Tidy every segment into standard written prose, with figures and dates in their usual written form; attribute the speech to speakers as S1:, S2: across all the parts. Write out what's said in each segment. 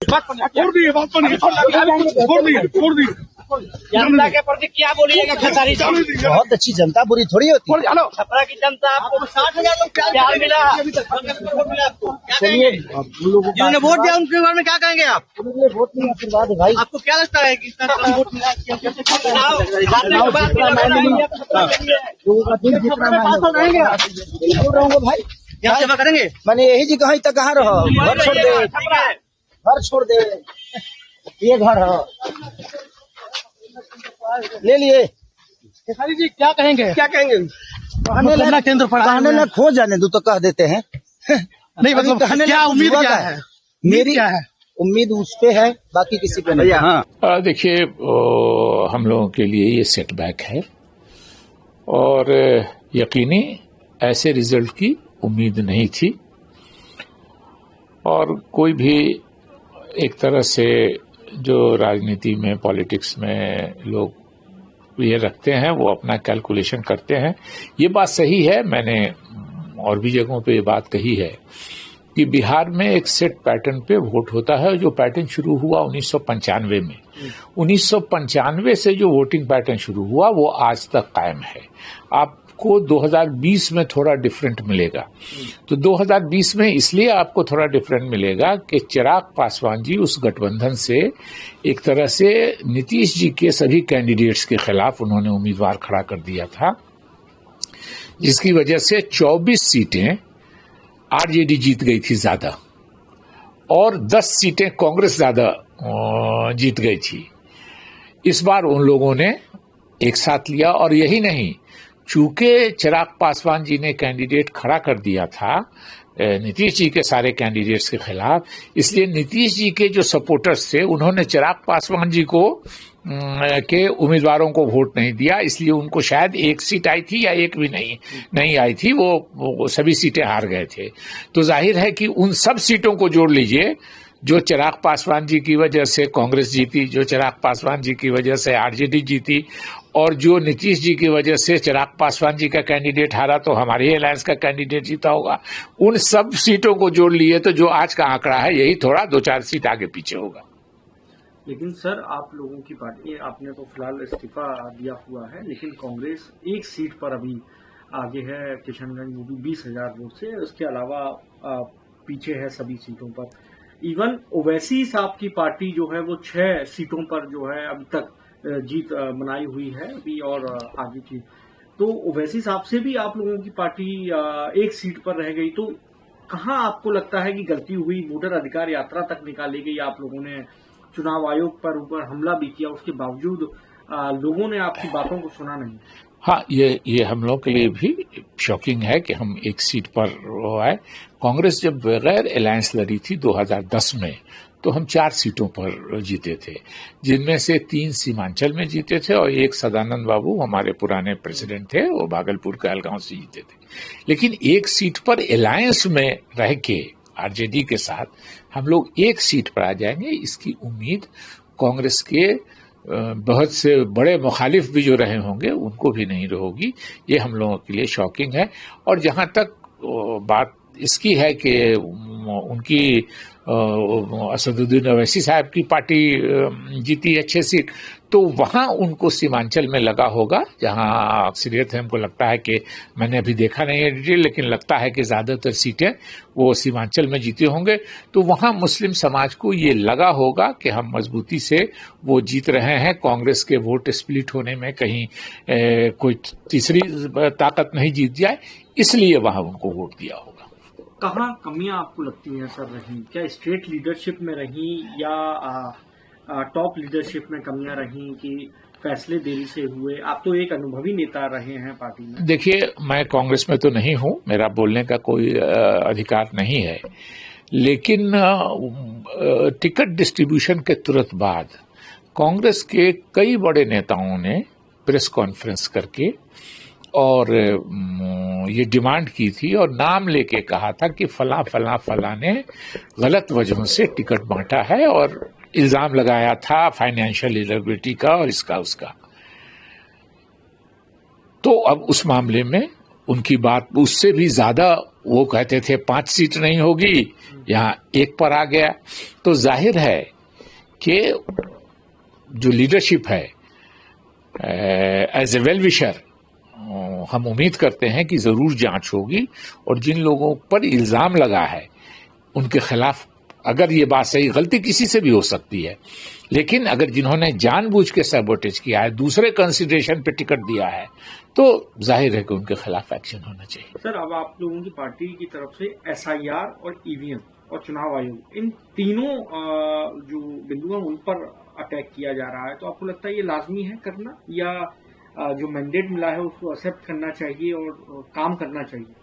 S1: छोड़ दिए बात पर छोड़ दिए
S2: जनता के प्रति क्या बोलिएगा खेसारी जी?
S3: बहुत अच्छी जनता, बुरी थोड़ी होती है।
S2: छपरा की जनता आपको 60,000 लोग प्यार मिला,
S3: चलिए
S2: जिन्होंने वोट दिया उनके बारे में क्या कहेंगे आप?
S3: वोट नहीं, आशीर्वाद है भाई।
S2: आपको क्या लगता है कि इस तरह का वोट मिला?
S3: लोगों का दिल जितना
S2: रहेंगे
S3: बोल रहूंगा भाई।
S2: यहाँ सेवा करेंगे।
S3: मैंने यही जी कहीं तक कहाँ रहो, घर छोड़ दे, घर छोड़ दे, ये घर है ले लिए।
S2: खेसारी जी क्या कहेंगे?
S3: क्या कहेंगे?
S2: केंद्र पर
S3: कहने न खो जाने दो तो कह देते हैं।
S2: नहीं मतलब क्या उम्मीद क्या है?
S3: मेरी क्या है उम्मीद उस पे है, बाकी किसी पे नहीं। हाँ
S4: देखिए हम लोगों के लिए ये सेटबैक है और यकीनी ऐसे रिजल्ट की उम्मीद नहीं थी और कोई भी एक तरह से जो राजनीति में पॉलिटिक्स में लोग ये रखते हैं वो अपना कैलकुलेशन करते हैं। ये बात सही है, मैंने और भी जगहों पे ये बात कही है कि बिहार में एक सेट पैटर्न पे वोट होता है जो पैटर्न शुरू हुआ 1995 में। 1995 से जो वोटिंग पैटर्न शुरू हुआ वो आज तक कायम है। आपको 2020 में थोड़ा डिफरेंट मिलेगा। तो 2020 में इसलिए आपको थोड़ा डिफरेंट मिलेगा कि चिराग पासवान जी उस गठबंधन से एक तरह से नीतीश जी के सभी कैंडिडेट्स के खिलाफ उन्होंने उम्मीदवार खड़ा कर दिया था, जिसकी वजह से 24 सीटें आरजेडी जीत गई थी ज्यादा और 10 सीटें कांग्रेस ज्यादा जीत गई थी। इस बार उन लोगों ने एक साथ लिया और यही नहीं, चूंकि चिराग पासवान जी ने कैंडिडेट खड़ा कर दिया था नीतीश जी के सारे कैंडिडेट्स के खिलाफ, इसलिए नीतीश जी के जो सपोर्टर्स थे उन्होंने चिराग पासवान जी को के उम्मीदवारों को वोट नहीं दिया, इसलिए उनको शायद एक सीट आई थी या एक भी नहीं आई थी, वो सभी सीटें हार गए थे। तो जाहिर है कि उन सब सीटों को जोड़ लीजिए जो चिराग पासवान जी की वजह से कांग्रेस जीती, जो चिराग पासवान जी की वजह से आरजेडी जीती और जो नीतीश जी की वजह से चिराग पासवान जी का कैंडिडेट हारा तो हमारे अलायंस का कैंडिडेट जीता होगा। उन सब सीटों को जोड़ लिए तो जो आज का आंकड़ा है यही थोड़ा 2-4 सीट आगे पीछे होगा।
S5: लेकिन सर आप लोगों की पार्टी, आपने तो फिलहाल इस्तीफा दिया हुआ है, लेकिन कांग्रेस एक सीट पर अभी आगे है किशनगंज, वो भी 20,000 वोट से। उसके अलावा पीछे है सभी सीटों पर। इवन ओवैसी साहब की पार्टी जो है वो 6 सीटों पर जो है अभी तक जीत मनाई हुई है अभी और आगे की। तो ओवैसी साहब से भी आप लोगों की पार्टी एक सीट पर रह गई। तो कहाँ आपको लगता है कि गलती हुई? वोटर अधिकार यात्रा तक निकाली गई, आप लोगों ने चुनाव आयोग पर ऊपर हमला भी किया, उसके बावजूद लोगों ने आपकी बातों को सुना नहीं।
S4: हाँ, ये हम लोग के लिए भी शॉकिंग है कि हम एक सीट पर आए। कांग्रेस जब बगैर अलायंस लड़ी थी 2010 में तो हम 4 सीटों पर जीते थे, जिनमें से 3 सीमांचल में जीते थे और एक सदानंद बाबू हमारे पुराने प्रेसिडेंट थे, वो भागलपुर कहलगांव से जीते थे। लेकिन एक सीट पर अलायंस में रह के आरजेडी के साथ हम लोग एक सीट पर आ जाएंगे, इसकी उम्मीद कांग्रेस के बहुत से बड़े मुखालिफ भी जो रहे होंगे उनको भी नहीं होगी। ये हम लोगों के लिए शॉकिंग है। और जहां तक बात इसकी है कि उनकी असदुद्दीन ओवैसी साहब की पार्टी जीती है 6 सीट, तो वहां उनको सीमांचल में लगा होगा, जहां अक्सरियत है। हमको लगता है कि मैंने अभी देखा नहीं है डिटेल, लेकिन लगता है कि ज्यादातर सीटें वो सीमांचल में जीते होंगे। तो वहां मुस्लिम समाज को ये लगा होगा कि हम मजबूती से वो जीत रहे हैं, कांग्रेस के वोट स्प्लिट होने में कहीं कोई तीसरी ताकत नहीं जीत जाए, इसलिए वहां उनको वोट दिया होगा।
S5: कहाँ कमियां आपको लगती हैं सर रही? क्या स्टेट लीडरशिप में रही या टॉप लीडरशिप में कमियां रही कि फैसले देरी से हुए? आप तो एक अनुभवी नेता रहे हैं पार्टी में।
S4: देखिए, मैं कांग्रेस में तो नहीं हूं, मेरा बोलने का कोई अधिकार नहीं है, लेकिन टिकट डिस्ट्रीब्यूशन के तुरंत बाद कांग्रेस के कई बड़े नेताओं ने प्रेस कॉन्फ्रेंस करके और ये डिमांड की थी और नाम लेके कहा था कि फला ने गलत वजहों से टिकट बांटा है और इल्जाम लगाया था फाइनेंशियल इरेगुलरिटी का और इसका उसका। तो अब उस मामले में उनकी बात उससे भी ज्यादा वो कहते थे 5 सीट नहीं होगी, यहाँ 1 पर आ गया। तो जाहिर है कि जो लीडरशिप है एज ए वेल विशर हम उम्मीद करते हैं कि जरूर जांच होगी और जिन लोगों पर इल्जाम लगा है उनके खिलाफ, अगर ये बात सही, गलती किसी से भी हो सकती है, लेकिन अगर जिन्होंने जानबूझ के सैबोटेज किया है, दूसरे कंसिडरेशन पे टिकट दिया है, तो जाहिर है कि उनके खिलाफ एक्शन होना चाहिए।
S5: सर, अब आप लोगों की पार्टी की तरफ से SIR और EVM और चुनाव आयोग, इन तीनों जो बिंदु हैं उन पर अटैक किया जा रहा है, तो आपको लगता है ये लाजमी है करना, या जो मैंडेट मिला है उसको एक्सेप्ट करना चाहिए और काम करना चाहिए?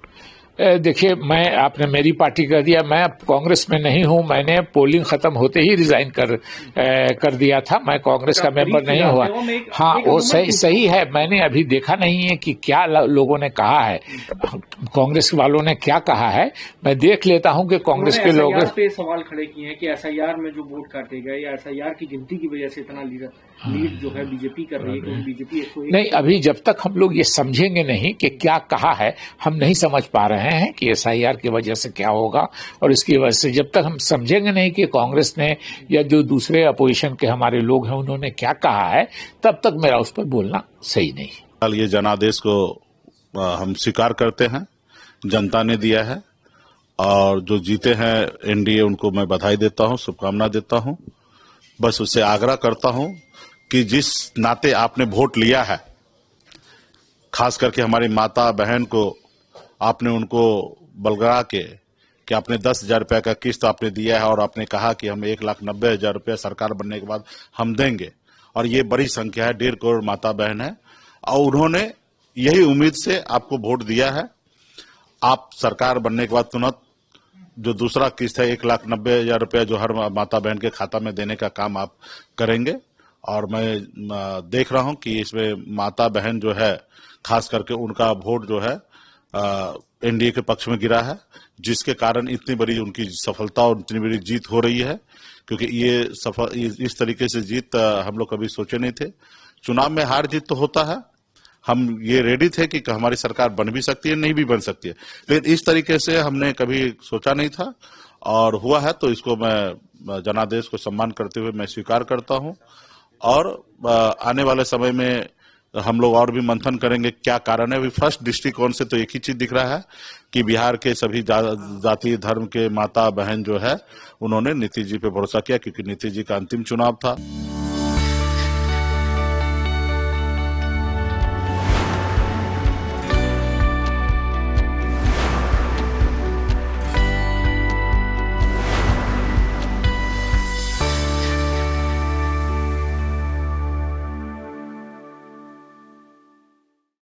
S4: देखिए, आपने मेरी पार्टी कह दिया, मैं अब कांग्रेस में नहीं हूं। मैंने पोलिंग खत्म होते ही रिजाइन कर दिया था। मैं कांग्रेस का मेंबर नहीं हुआ। हाँ, वो सही है। मैंने अभी देखा नहीं है कि क्या लोगों ने कहा है, कांग्रेस वालों ने क्या कहा है। मैं देख लेता हूं कि कांग्रेस के लोग
S5: पे सवाल खड़े किए हैं कि SIR में जो वोट काटे गए या SIR की गिनती की वजह से इतना लीड जो है बीजेपी कर रही है, क्योंकि बीजेपी
S4: नहीं, अभी जब तक हम लोग ये समझेंगे नहीं कि क्या कहा है, हम नहीं समझ पा रहे हैं कि SIR की वजह से क्या होगा। और इसकी वजह से जब तक हम समझेंगे नहीं कि कांग्रेस ने या जो दूसरे अपोजिशन के हमारे लोग हैं उन्होंने क्या कहा है, तब तक मेरा उस पर बोलना सही नहीं।
S6: ये जनादेश को हम स्वीकार करते हैं, जनता ने दिया है, और जो जीते हैं NDA उनको मैं बधाई देता हूं, शुभकामना देता हूं। बस उससे आग्रह करता हूं कि जिस नाते आपने वोट लिया है, खास करके हमारी माता बहन को आपने उनको बलगरा के कि आपने 10,000 रुपये का किस्त आपने दिया है और आपने कहा कि हम 1,90,000 रुपये सरकार बनने के बाद हम देंगे, और ये बड़ी संख्या है, 1.5 करोड़ माता बहन है, और उन्होंने यही उम्मीद से आपको वोट दिया है। आप सरकार बनने के बाद तुरंत जो दूसरा किस्त है 1,90,000 रुपये जो हर माता बहन के खाता में देने का काम आप करेंगे। और मैं देख रहा हूं कि इसमें माता बहन जो है, खास करके उनका वोट जो है NDA के पक्ष में गिरा है, जिसके कारण इतनी बड़ी उनकी सफलता और इतनी बड़ी जीत हो रही है, क्योंकि ये इस तरीके से जीत हम लोग कभी सोचे नहीं थे। चुनाव में हार जीत तो होता है, हम ये रेडी थे कि हमारी सरकार बन भी सकती है, नहीं भी बन सकती है, लेकिन इस तरीके से हमने कभी सोचा नहीं था, और हुआ है। तो इसको मैं जनादेश को सम्मान करते हुए मैं स्वीकार करता हूं, और आने वाले समय में हम लोग और भी मंथन करेंगे क्या कारण है। अभी फर्स्ट दृष्टिकोण से तो एक ही चीज दिख रहा है कि बिहार के सभी जाति धर्म के माता बहन जो है उन्होंने नीतीश जी पे भरोसा किया, क्योंकि नीतीश जी का अंतिम चुनाव था।